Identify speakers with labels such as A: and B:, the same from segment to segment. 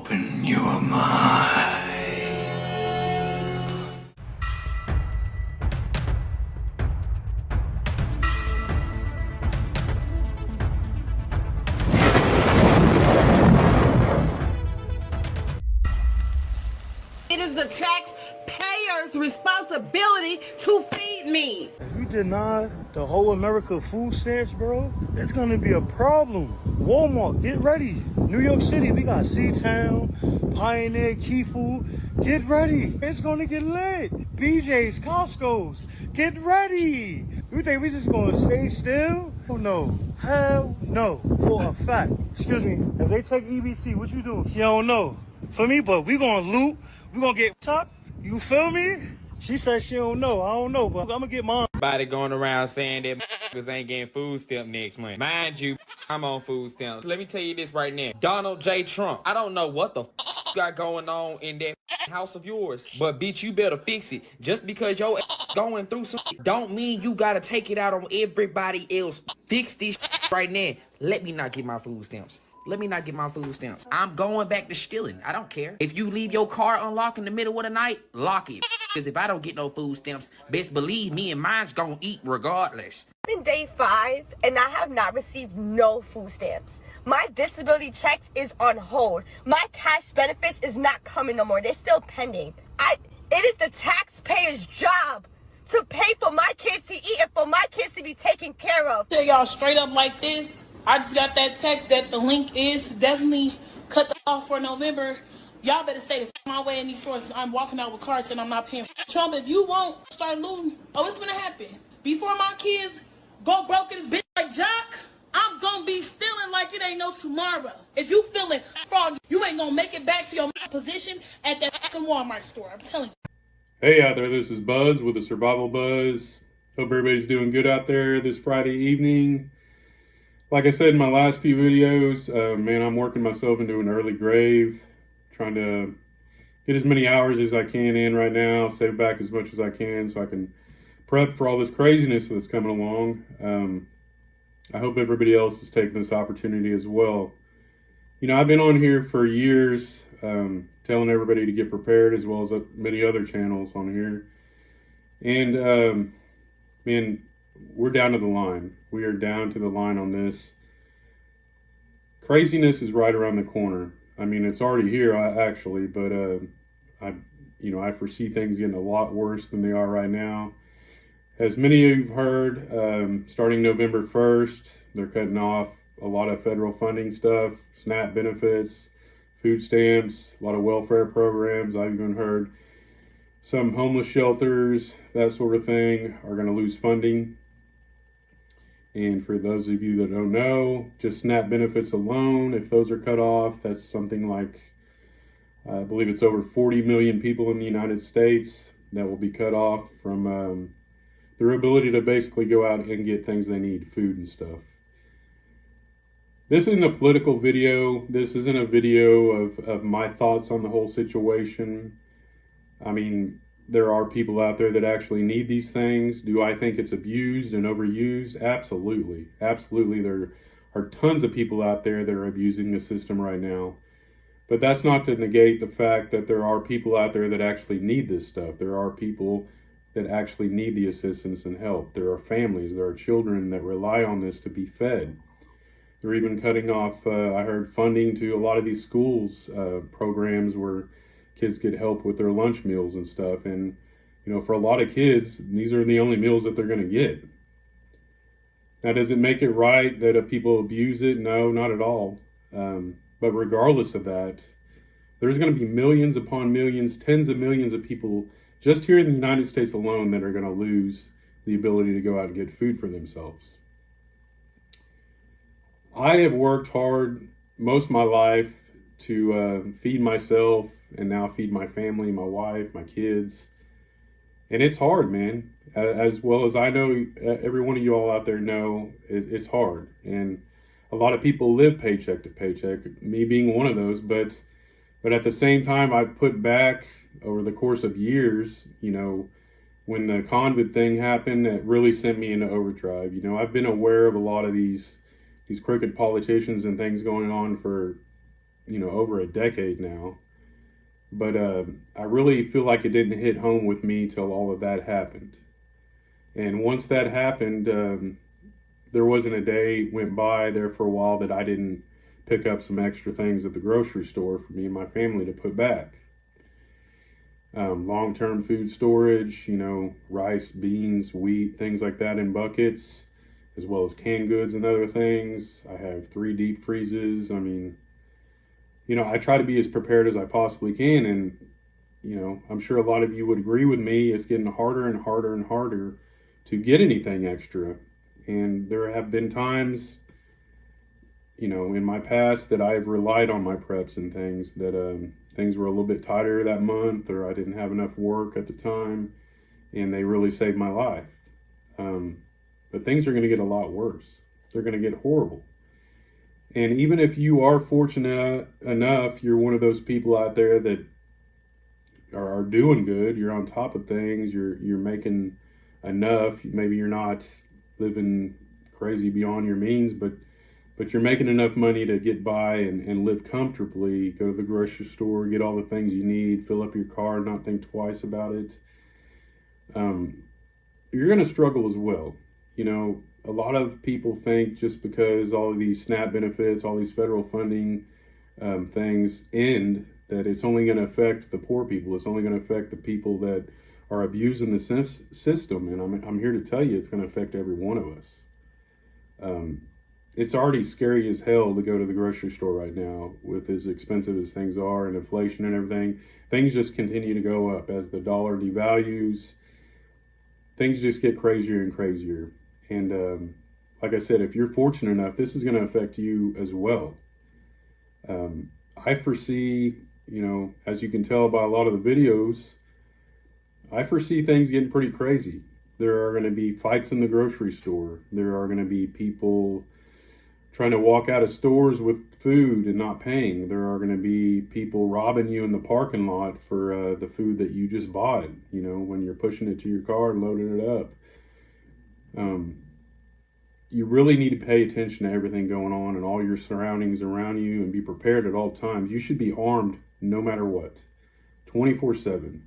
A: Open your mind.
B: It is the taxpayer's responsibility to feed me.
C: If you deny the whole America food stamps, bro, it's gonna be a problem. Walmart, get ready. New York City, we got C-Town, Pioneer, Key Food. Get ready. It's gonna get lit. BJ's, Costco's, get ready. You think we just gonna stay still? Oh no. Hell no. For a fact. Excuse me. If they take EBT, what you doing? She don't know. For me, but we gonna loot. We gonna get top. You feel me? She said she don't know. I don't know, but I'm gonna get mine.
D: Everybody going around saying that ain't getting food stamp next month. Mind you, I'm on food stamps. Let me tell you this right now. Donald J. Trump, I don't know what the got going on in that house of yours, but bitch, you better fix it. Just because your going through some don't mean you gotta take it out on everybody else. Fix this right now. Let me not get my food stamps. Let me not get my food stamps. I'm going back to stealing. I don't care. If you leave your car unlocked in the middle of the night, lock it. Because if I don't get no food stamps, best believe me and mine's gonna eat regardless.
E: I'm in day 5 and I have not received no food stamps. My disability checks is on hold. My cash benefits is not coming no more. They're still pending. It is the taxpayer's job to pay for my kids to eat and for my kids to be taken care of.
F: Tell y'all straight up like this. I just got that text that the link is definitely cut off for November. Y'all better stay the my way in these stores. I'm walking out with cards and I'm not paying. Trump, if you won't start looting, it's gonna happen. Before my kids go broke in this bitch like Jock, I'm gonna be stealing like it ain't no tomorrow. If you feeling frog, you ain't gonna make it back to your position at that fucking Walmart store. I'm telling you.
G: Hey out there, this is Buzz with TheSurvivalBuzz. Hope everybody's doing good out there this Friday evening. Like I said in my last few videos, man, I'm working myself into an early grave, trying to get as many hours as I can in right now, save back as much as I can so I can prep for all this craziness that's coming along. I hope everybody else is taking this opportunity as well. You know, I've been on here for years, telling everybody to get prepared, as well as many other channels on here. And, man, we're down to the line. We are down to the line on this. Craziness is right around the corner. I mean, it's already here, actually, but I foresee things getting a lot worse than they are right now. As many of you have heard, starting November 1st, they're cutting off a lot of federal funding stuff, SNAP benefits, food stamps, a lot of welfare programs. I've even heard some homeless shelters, that sort of thing, are going to lose funding. And for those of you that don't know, just SNAP benefits alone, if those are cut off, that's something like, I believe it's over 40 million people in the United States that will be cut off from their ability to basically go out and get things they need, food and stuff. This isn't a political video. This isn't a video of my thoughts on the whole situation. I mean, there are people out there that actually need these things. Do I think it's abused and overused? Absolutely. Absolutely. There are tons of people out there that are abusing the system right now. But that's not to negate the fact that there are people out there that actually need this stuff. There are people that actually need the assistance and help. There are families, there are children that rely on this to be fed. They're even cutting off, I heard, funding to a lot of these schools, programs where kids get help with their lunch meals and stuff. And, you know, for a lot of kids, these are the only meals that they're going to get. Now, does it make it right that people abuse it? No, not at all. But regardless of that, there's going to be millions upon millions, tens of millions of people just here in the United States alone that are going to lose the ability to go out and get food for themselves. I have worked hard most of my life to feed myself and now feed my family, my wife, my kids. And it's hard, man. As well as I know, every one of you all out there know, it's hard. And a lot of people live paycheck to paycheck, me being one of those. But at the same time, I put back over the course of years, you know, when the COVID thing happened, it really sent me into overdrive. You know, I've been aware of a lot of these crooked politicians and things going on for over a decade now. But I really feel like it didn't hit home with me till all of that happened. And once that happened, there wasn't a day went by there for a while that I didn't pick up some extra things at the grocery store for me and my family to put back. Long-term food storage, rice, beans, wheat, things like that in buckets, as well as canned goods and other things. I have 3 deep freezes. I mean, I try to be as prepared as I possibly can. And, I'm sure a lot of you would agree with me. It's getting harder and harder and harder to get anything extra. And there have been times, in my past that I've relied on my preps and things that things were a little bit tighter that month, or I didn't have enough work at the time, and they really saved my life. But things are going to get a lot worse. They're going to get horrible. And even if you are fortunate enough, you're one of those people out there that are doing good, you're on top of things, you're making enough. Maybe you're not living crazy beyond your means, but you're making enough money to get by and live comfortably, go to the grocery store, get all the things you need, fill up your car, not think twice about it. You're going to struggle as well. A lot of people think just because all of these SNAP benefits, all these federal funding things end, that it's only going to affect the poor people. It's only going to affect the people that are abusing the system. And I'm here to tell you, it's going to affect every one of us. It's already scary as hell to go to the grocery store right now with as expensive as things are and inflation and everything. Things just continue to go up as the dollar devalues. Things just get crazier and crazier. And like I said, if you're fortunate enough, this is going to affect you as well. I foresee, as you can tell by a lot of the videos, I foresee things getting pretty crazy. There are going to be fights in the grocery store. There are going to be people trying to walk out of stores with food and not paying. There are going to be people robbing you in the parking lot for the food that you just bought, when you're pushing it to your car and loading it up. You really need to pay attention to everything going on and all your surroundings around you and be prepared at all times. You should be armed no matter what, 24/7.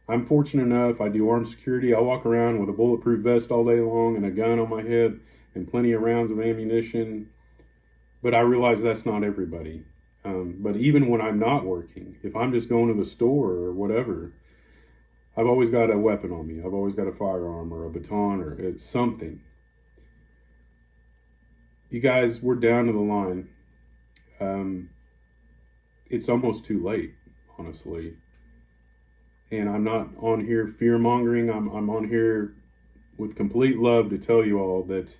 G: I'm fortunate enough, I do armed security. I walk around with a bulletproof vest all day long and a gun on my head and plenty of rounds of ammunition. But I realize that's not everybody. But even when I'm not working, if I'm just going to the store or whatever, I've always got a weapon on me. I've always got a firearm or a baton or it's something. You guys, we're down to the line. It's almost too late, honestly. And I'm not on here fear-mongering. I'm on here with complete love to tell you all that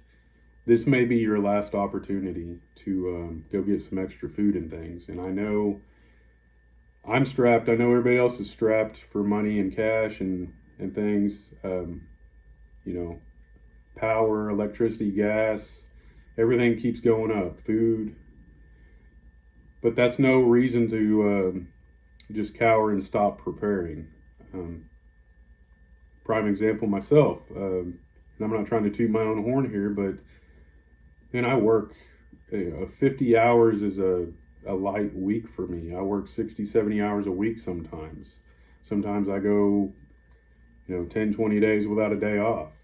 G: this may be your last opportunity to go get some extra food and things. And I know I'm strapped. I know everybody else is strapped for money and cash and things. Power, electricity, gas, everything keeps going up. Food. But that's no reason to just cower and stop preparing. Prime example, myself. And I'm not trying to toot my own horn here, but I work 50 hours is a light week for me. I work 60, 70 hours a week sometimes. Sometimes I go, 10, 20 days without a day off.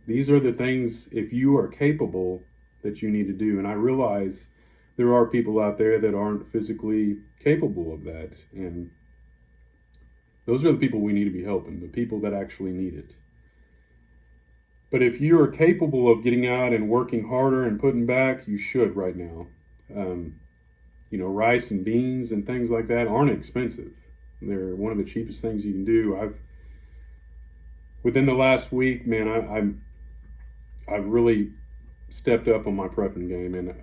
G: These are the things, if you are capable, that you need to do. And I realize there are people out there that aren't physically capable of that. And those are the people we need to be helping, the people that actually need it. But if you are capable of getting out and working harder and putting back, you should right now. Rice and beans and things like that aren't expensive. They're one of the cheapest things you can do. Within the last week, man, I've really stepped up on my prepping game, and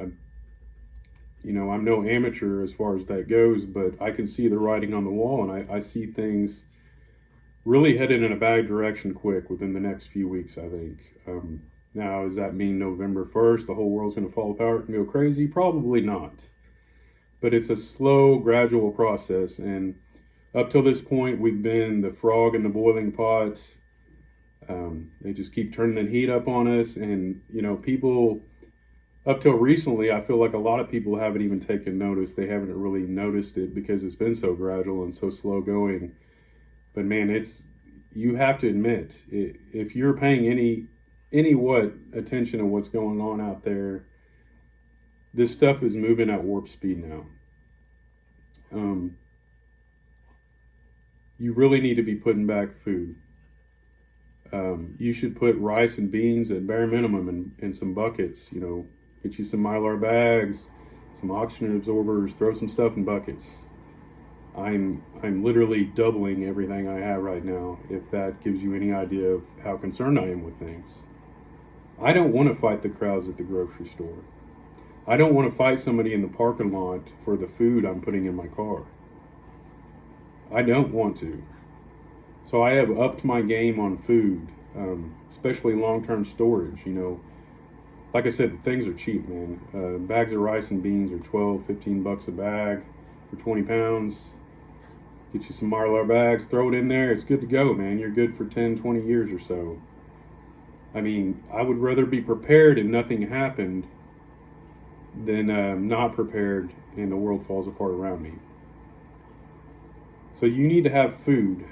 G: I'm no amateur as far as that goes, but I can see the writing on the wall, and I see things really headed in a bad direction quick within the next few weeks, I think. Now, does that mean November 1st, the whole world's going to fall apart and go crazy? Probably not. But it's a slow, gradual process, and up till this point, we've been the frog in the boiling pot. They just keep turning the heat up on us, and, people Up till recently, I feel like a lot of people haven't even taken notice. They haven't really noticed it because it's been so gradual and so slow going. But man, you have to admit, if you're paying any attention to what's going on out there, this stuff is moving at warp speed now. You really need to be putting back food. You should put rice and beans at bare minimum in some buckets. Get you some Mylar bags, some oxygen absorbers, throw some stuff in buckets. I'm literally doubling everything I have right now, if that gives you any idea of how concerned I am with things. I don't want to fight the crowds at the grocery store. I don't want to fight somebody in the parking lot for the food I'm putting in my car. I don't want to. So I have upped my game on food, especially long-term storage. Like I said, the things are cheap, man. Bags of rice and beans are $12-15 a bag for 20 pounds. Get you some Mylar bags, throw it in there. It's good to go, man. You're good for 10-20 years or so. I mean, I would rather be prepared and nothing happened than not prepared and the world falls apart around me. So you need to have food.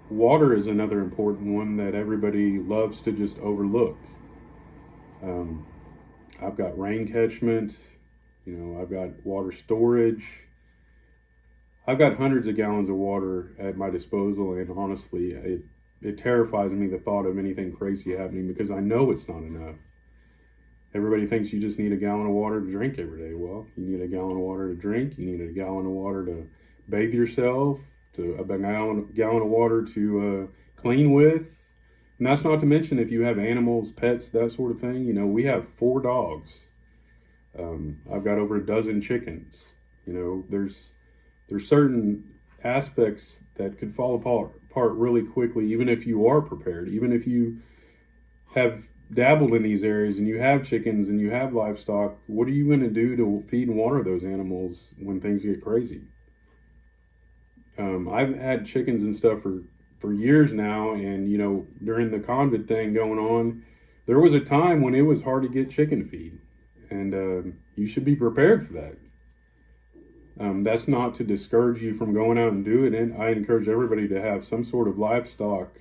G: Water is another important one that everybody loves to just overlook. I've got rain catchment, I've got water storage. I've got hundreds of gallons of water at my disposal, and honestly, it terrifies me, the thought of anything crazy happening, because I know it's not enough. Everybody thinks you just need a gallon of water to drink every day. Well, you need a gallon of water to drink, you need a gallon of water to bathe yourself, to a gallon of water to clean with. And that's not to mention if you have animals, pets, that sort of thing. We have 4 dogs. I've got over a dozen chickens. There's certain aspects that could fall apart really quickly, even if you are prepared, even if you have dabbled in these areas and you have chickens and you have livestock. What are you going to do to feed and water those animals when things get crazy? I've had chickens and stuff for years now, and during the COVID thing going on, there was a time when it was hard to get chicken feed, and you should be prepared for that. That's not to discourage you from going out and doing it. I encourage everybody to have some sort of livestock.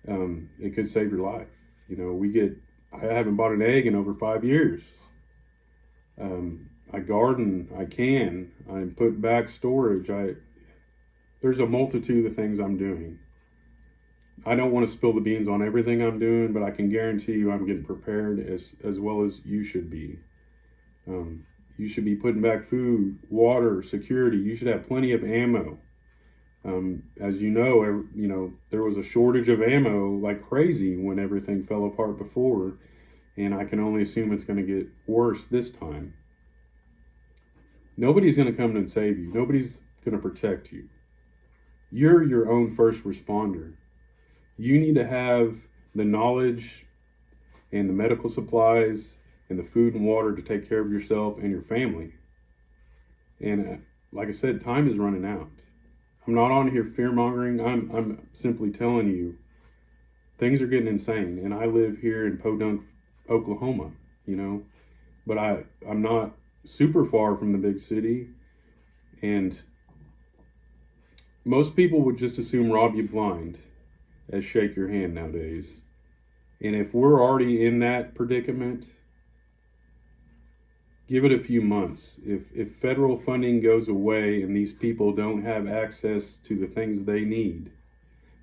G: It could save your life. I haven't bought an egg in over 5 years. I garden, I put back storage. There's a multitude of things I'm doing. I don't want to spill the beans on everything I'm doing, but I can guarantee you I'm getting prepared as well as you should be. You should be putting back food, water, security. You should have plenty of ammo. As you know, there was a shortage of ammo like crazy when everything fell apart before, and I can only assume it's going to get worse this time. Nobody's going to come and save you. Nobody's going to protect you. You're your own first responder. You need to have the knowledge and the medical supplies and the food and water to take care of yourself and your family. And like I said, time is running out. I'm not on here fear-mongering. I'm simply telling you, things are getting insane. And I live here in Podunk, Oklahoma, but I'm not super far from the big city. And most people would just assume rob you blind as shake your hand nowadays. And if we're already in that predicament, give it a few months. If federal funding goes away and these people don't have access to the things they need,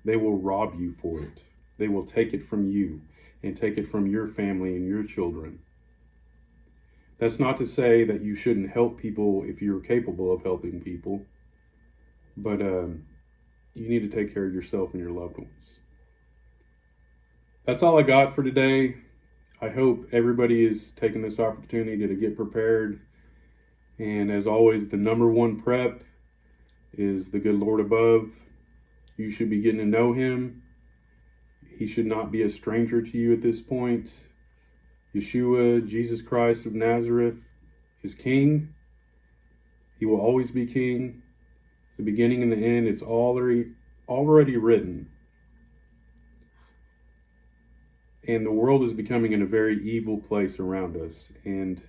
G: they will rob you for it. They will take it from you and take it from your family and your children. That's not to say that you shouldn't help people if you're capable of helping people, but you need to take care of yourself and your loved ones. That's all I got for today. I hope everybody is taking this opportunity to get prepared. And as always, the number one prep is the good Lord above. You should be getting to know him. He should not be a stranger to you at this point. Yeshua, Jesus Christ of Nazareth, is King. He will always be King. The beginning and the end is already written. And the world is becoming in a very evil place around us. And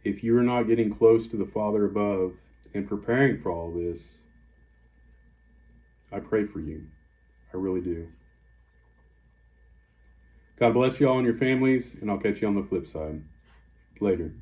G: if you're not getting close to the Father above and preparing for all this, I pray for you. I really do. God bless you all and your families, and I'll catch you on the flip side. Later.